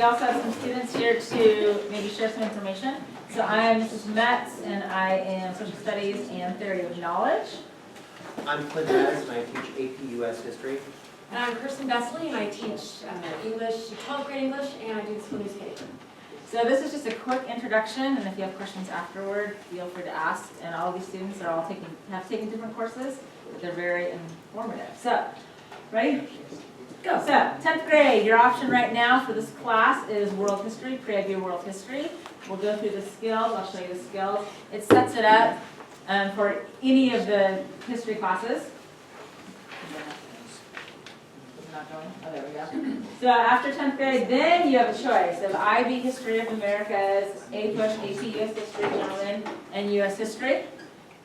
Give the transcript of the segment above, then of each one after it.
we also have some students here to maybe share some information. So I am Mrs. Metz, and I am Social Studies and Theory of Knowledge. I'm Clint Adams, and I teach AP US History. And I'm Kirsten Bessley, and I teach English, 12th grade English, and I do the school newspaper. So this is just a quick introduction, and if you have questions afterward, feel free to ask. And all of these students are all have taken different courses, but they're very informative. So, ready? Go. So, 10th grade, your option right now for this class is World History, Pre-IB World History. We'll go through the skills, I'll show you the skills. It sets it up for any of the history classes. Oh, there we go. So after 10th grade, then you have a choice of IB History of Americas, APUSH, AP US History, Gentlemen, and US History.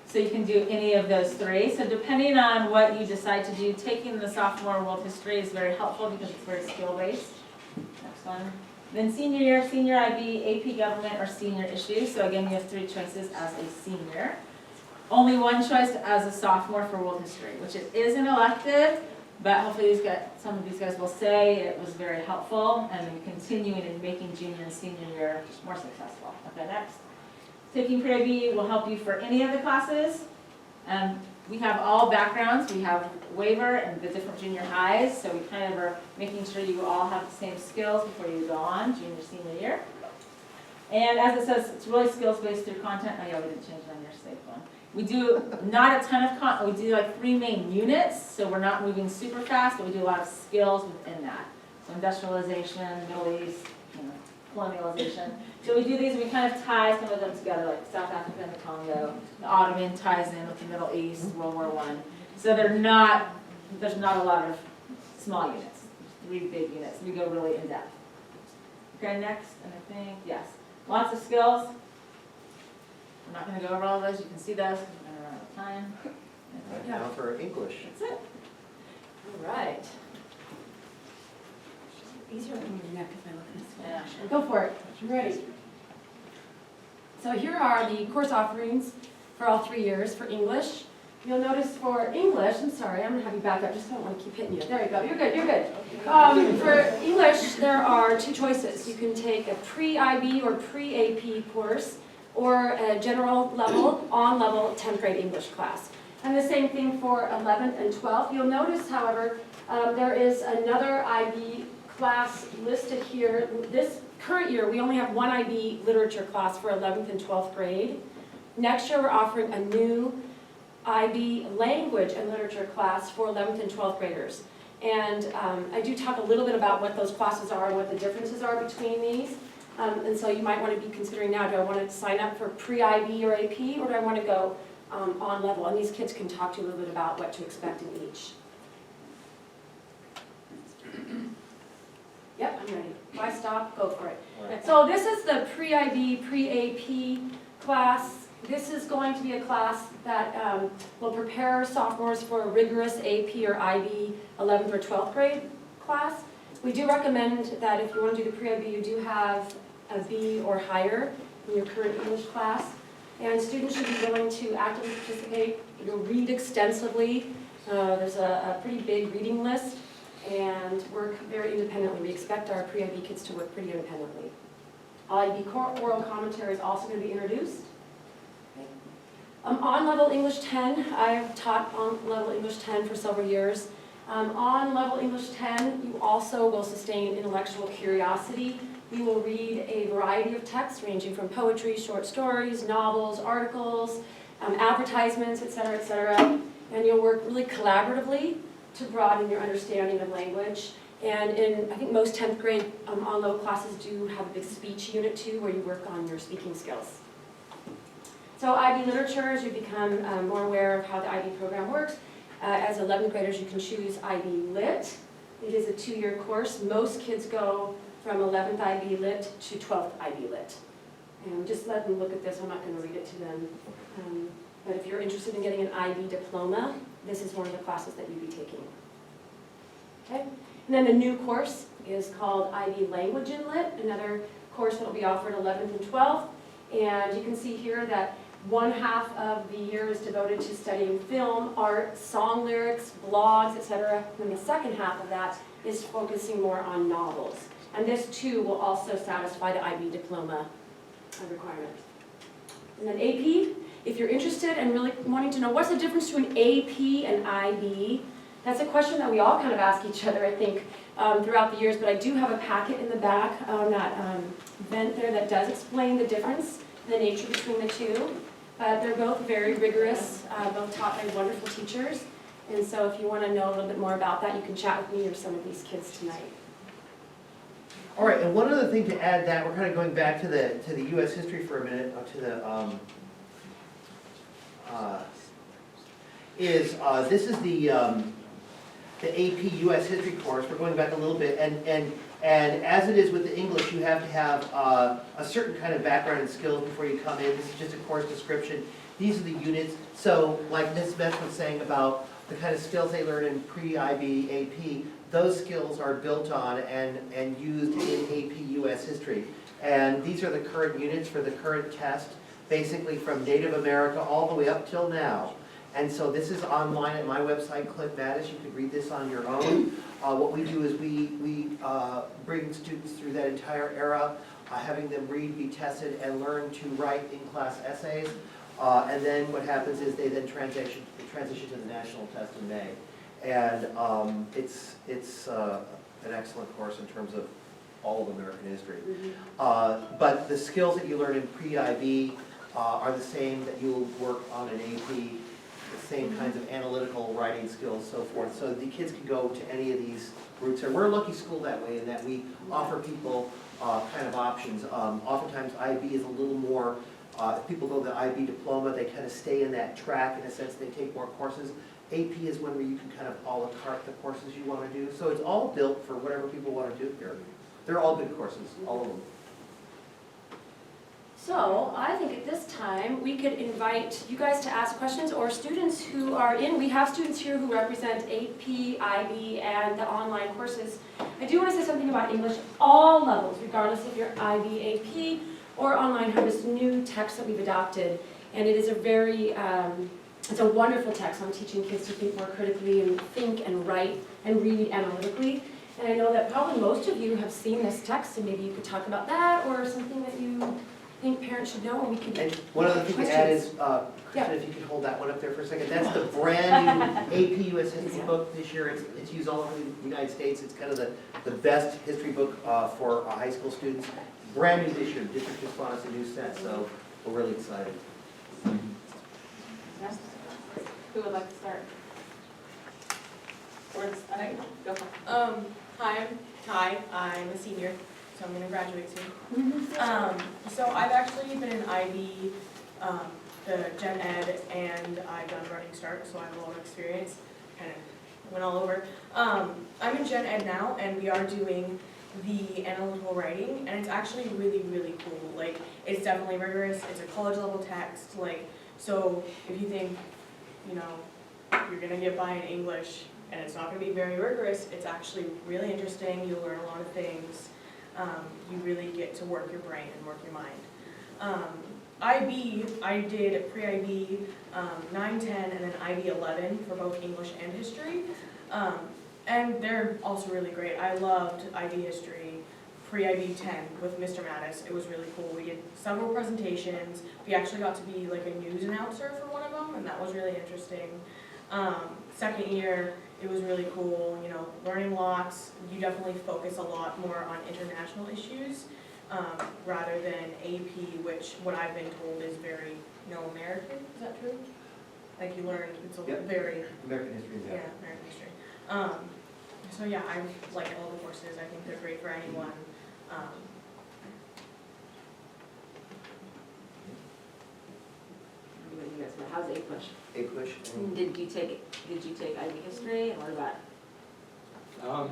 So you can do any of those three. So depending on what you decide to do, taking the sophomore world history is very helpful because it's very skill-based. Next one. Then senior year, senior IB, AP Government, or senior issues. So again, you have three choices as a senior. Only one choice as a sophomore for world history, which it is an elective. But hopefully some of these guys will say it was very helpful and continuing and making junior and senior year more successful. Okay, next. Taking Pre-IB will help you for any of the classes. We have all backgrounds. We have waiver and the different junior highs, so we kind of are making sure you all have the same skills before you go on junior, senior year. And as it says, it's really skills-based through content. Oh yeah, we didn't change it on your safe one. We do not a ton of content, we do like 3 main units, so we're not moving super fast, but we do a lot of skills within that. So industrialization, Middle East, colonialization. So we do these, we kind of tie some of them together, like South Africa and the Congo. The Ottoman ties in with the Middle East, World War I. So there's not a lot of small units, 3 big units. We go really in depth. Okay, next, and I think, yes, lots of skills. I'm not going to go over all of those. You can see those because we're going to run out of time. Right now for English. That's it. All right. Easier on your neck if I look at this one. Yeah. Go for it. I'm ready. So here are the course offerings for all 3 years for English. You'll notice for English, I'm sorry, I'm going to have you back up, just don't want to keep hitting you. There you go, you're good, you're good. For English, there are 2 choices. You can take a pre-IB or pre-AP course, or a general level, on-level 10th grade English class. And the same thing for 11th and 12th. You'll notice, however, there is another IB class listed here. This current year, we only have 1 IB literature class for 11th and 12th grade. Next year, we're offering a new IB language and literature class for 11th and 12th graders. And I do talk a little bit about what those classes are and what the differences are between these. And so you might want to be considering now, do I want to sign up for pre-IB or AP, or do I want to go on level? And these kids can talk to you a little bit about what to expect in each. Yep, I'm ready. If I stop, go for it. Right. So this is the pre-IB, pre-AP class. This is going to be a class that will prepare sophomores for a rigorous AP or IB 11th or 12th grade class. We do recommend that if you want to do the pre-IB, you do have a B or higher in your current English class. And students should be willing to actively participate. You'll read extensively. There's a pretty big reading list and work very independently. We expect our pre-IB kids to work pretty independently. IB oral commentary is also going to be introduced. Okay. On-level English 10, I've taught on-level English 10 for several years. On level English 10, you also will sustain intellectual curiosity. You will read a variety of texts ranging from poetry, short stories, novels, articles, advertisements, etc., and you'll work really collaboratively to broaden your understanding of language. And I think most 10th grade on-level classes do have a big speech unit too, where you work on your speaking skills. So IB literature, as you become more aware of how the IB program works, as 11th graders, you can choose IB Lit. It is a 2-year course. Most kids go from 11th IB Lit to 12th IB Lit. And just let them look at this. I'm not going to read it to them. But if you're interested in getting an IB diploma, this is one of the classes that you'd be taking. Okay? And then the new course is called IB Language and Lit, another course that will be offered 11th and 12th. And you can see here that 1/2 of the year is devoted to studying film, art, song lyrics, blogs, etc. And the second half of that is focusing more on novels. And this too will also satisfy the IB diploma requirement. And then AP, if you're interested and really wanting to know what's the difference between AP and IB, that's a question that we all kind of ask each other, I think, throughout the years, but I do have a packet in the back on that vent there that does explain the difference, the nature between the two. But they're both very rigorous, both taught by wonderful teachers. And so if you want to know a little bit more about that, you can chat with me or some of these kids tonight. All right, and one other thing to add that, we're kind of going back to the U.S. history for a minute, this is the AP U.S. history course. We're going back a little bit, and as it is with the English, you have to have a certain kind of background and skills before you come in. This is just a course description. These are the units. So like Ms. Beth was saying about the kind of skills they learn in pre-IB, AP, those skills are built on and used in AP U.S. history. And these are the current units for the current test, basically from Native America all the way up till now. And so this is online at my website, Clint Mattis. You could read this on your own. What we do is we bring students through that entire era, having them read, be tested, and learn to write in-class essays. And then what happens is they then transition to the national test in May. And it's an excellent course in terms of all of American history. But the skills that you learn in pre-IB are the same that you'll work on an AP, the same kinds of analytical writing skills, so forth. So the kids can go to any of these routes. And we're a lucky school that way in that we offer people kind of options. Oftentimes IB is a little more, if people go to the IB diploma, they kind of stay in that track in a sense, they take more courses. AP is one where you can kind of a la carte the courses you want to do. So it's all built for whatever people want to do here. They're all good courses, all of them. So I think at this time, we could invite you guys to ask questions, or students who are in, we have students here who represent AP, IB, and the online courses. I do want to say something about English, all levels, regardless if you're IB, AP, or online, have this new text that we've adopted. And it is a very, it's a wonderful text on teaching kids to think more critically and think and write and read analytically. And I know that probably most of you have seen this text, and maybe you could talk about that, or something that you think parents should know, and we can. And one other thing to add is, Kristen, if you could hold that one up there for a second. That's the brand new AP U.S. history book this year. It's used all over the United States. It's kind of the best history book for high school students. Brand new this year. District just bought us a new set, so we're really excited. Yes. Who would like to start? Words, I know, go for it. Hi, I'm Ty. I'm a senior, so I'm going to graduate soon. So I've actually been in IB, the Gen Ed, and I've done Running Start, so I have a lot of experience. Kind of went all over. I'm in Gen Ed now, and we are doing the analytical writing, and it's actually really, really cool. Like, it's definitely rigorous. It's a college level text. Like, so if you think, you know, you're going to get by in English, and it's not going to be very rigorous, it's actually really interesting. You'll learn a lot of things. You really get to work your brain and work your mind. IB, I did pre-IB 9, 10, and then IB 11 for both English and history. And they're also really great. I loved IB history, pre-IB 10 with Mr. Mattis. It was really cool. We did several presentations. We actually got to be like a news announcer for one of them, and that was really interesting. Second year, it was really cool, you know, learning lots. You definitely focus a lot more on international issues rather than AP, which what I've been told is very, you know, American. Is that true? Like you learn, it's a very American history. yeah, American history. So yeah, I like all the courses. I think they're great for anyone. You guys know, how's APUSH? APUSH. Did you take IB history, and what about? Well,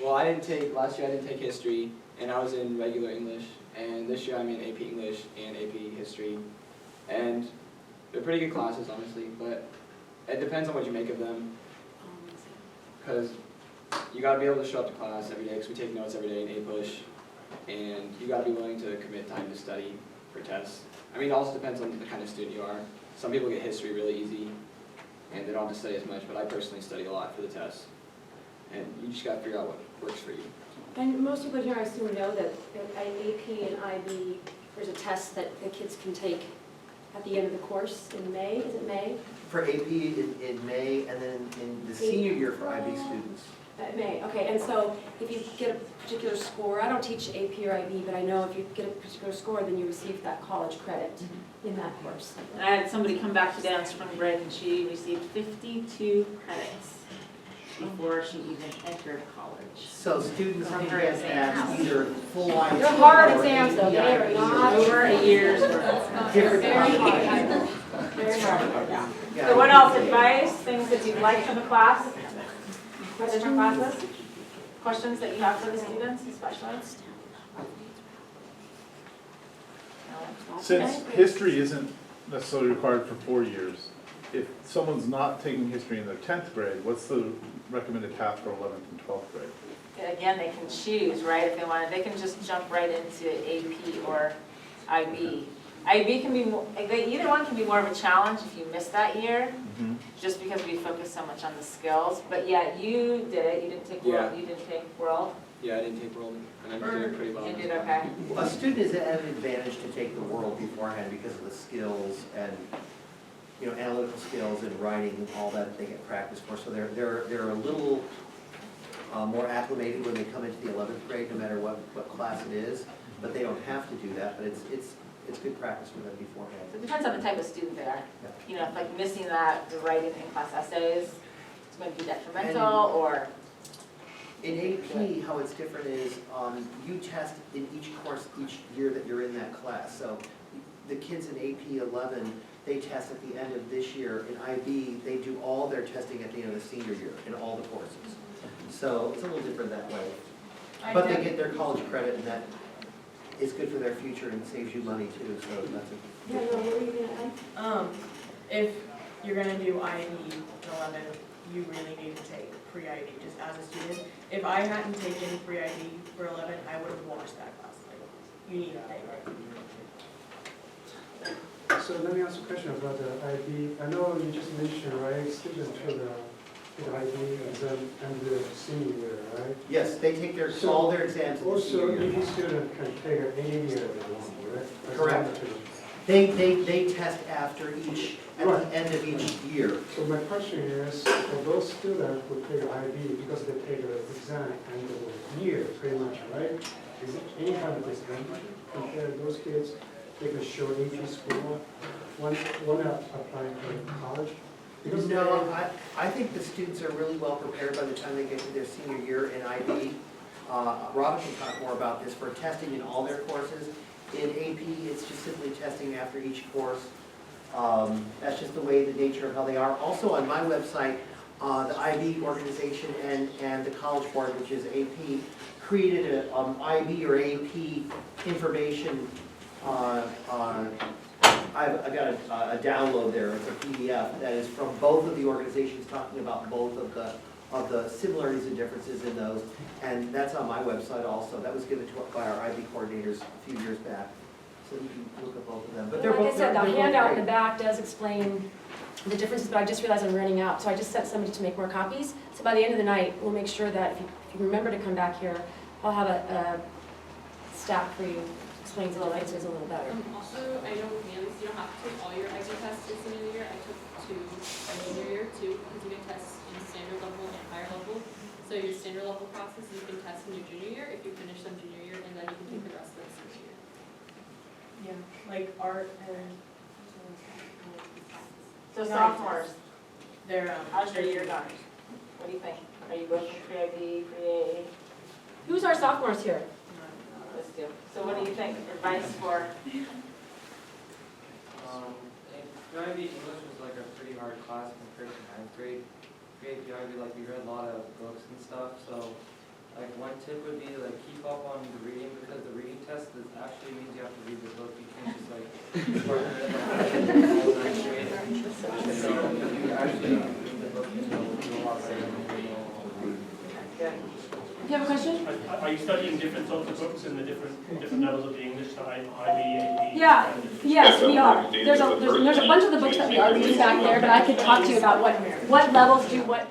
last year I didn't take history, and I was in regular English, and this year I'm in AP English and AP history, and they're pretty good classes, honestly, but it depends on what you make of them, because you got to be able to show up to class every day, because we take notes every day in APUSH, and you got to be willing to commit time to study for tests. I mean, it also depends on the kind of student you are. Some people get history really easy, and they don't have to study as much, but I personally study a lot for the tests. and you just gotta figure out what works for you. And most people here, I assume, know that AP and IB, there's a test that the kids can take at the end of the course in May, is it May? For AP in May, and then in the senior year for IB students. May, okay, and so if you get a particular score, I don't teach AP or IB, but I know if you get a particular score, then you receive that college credit in that course. And I had somebody come back today on spring break and she received 52 credits before she even entered college. So students From can her get exams. at either full IB. They're hard or exams, though. They are APIB or not- Over a year's worth. Different Very combinations. hard, very hard. Yeah. So what else, advice, things that you'd like from the class? For different classes? Questions that you have for the students especially? No? Since history isn't necessarily required for 4 years, if someone's not taking history in their 10th grade, what's the recommended path for 11th and 12th grade? Again, they can choose, right, if they want, they can just jump right into AP or IB. IB can be, either one can be more of a challenge if you miss that year, just because we focus so much on the skills. But yeah, you did it, you didn't take world, Yeah. you didn't take world, Yeah, I didn't take world, and I'm doing pretty well. you did okay. A student is at an advantage to take the world beforehand because of the skills and, you know, analytical skills and writing and all that they get practice for. So they're a little more acclimated when they come into the 11th grade, no matter what class it is. But they don't have to do that, but it's good practice for them beforehand. So it depends on the type of student they are. You know, if like missing that, the writing in class essays, it's going to be detrimental, or, In AP, how it's different is you test in each course each year that you're in that class. So the kids in AP 11, they test at the end of this year. In IB, they do all their testing at the end of the senior year in all the courses. So it's a little different that way. But they get their college credit, and that is good for their future and saves you money too, so that's a. Yeah, no, what were you gonna add? If you're gonna do IB in 11, you really need to take pre-IB just as a student. If I hadn't taken pre-IB for 11, I would have watched that class. Like, you need to take it. So let me ask a question about the IB. I know you just mentioned, right, students for the IB exam and the senior year, right? Yes, they take all their exams in the Also, senior year. each student can take it any year they want, right? As Correct. long as it- They test after at Right. the end of each year. So my question is, for those students who take IB because they take the exam and the year, pretty much, right? Is it any kind of disadvantage compared to those kids take a short AP school, one applying for college? Because No, I think the students are really well prepared by the time they get to their senior year in IB. Robin can talk more about this for testing in all their courses. In AP, it's just simply testing after each course. That's just the way, the nature of how they are. Also on my website, the IB organization and the College Board, which is AP, created a IB or AP information I've got a download there, it's a PDF that is from both of the organizations talking about both of the similarities and differences in those. And that's on my website also. That was given to us by our IB coordinators a few years back. So you can look at both of them. But they're Like I both, said, the they're both handout in great. the back does explain the differences, but I just realized I'm running out, so I just sent somebody to make more copies. So by the end of the night, we'll make sure that if you remember to come back here, I'll have a stack for you, explains the answers a little better. Also, I know Nancy, you don't have to take all your IB tests in senior year. I took 2 in junior year too, because you can test in standard level and higher level. So your standard level classes you can test in your junior year if you finish them junior year, and then you can take the rest of the senior year. Yeah, like art and. So sophomores, They're, how's your year going? What do you think? Are you going for pre-IB, pre-A? Who's our sophomores here? Let's do. So what do you think? Advice for, IB English was like a pretty hard class compared to 9th grade. AP IB, like we read a lot of books and stuff, so like one tip would be to like keep up on the reading, because the reading test is actually means you have to read the book. You can't just like start it all 9th grade. So you actually read the book, you know a lot better than you know. good. Do you have a question? Are you studying different sorts of books in the different levels of the English, the IB, AP? Yeah, yes, we are. There's a bunch of the books that we are reading back there, but I could talk to you about what levels do what.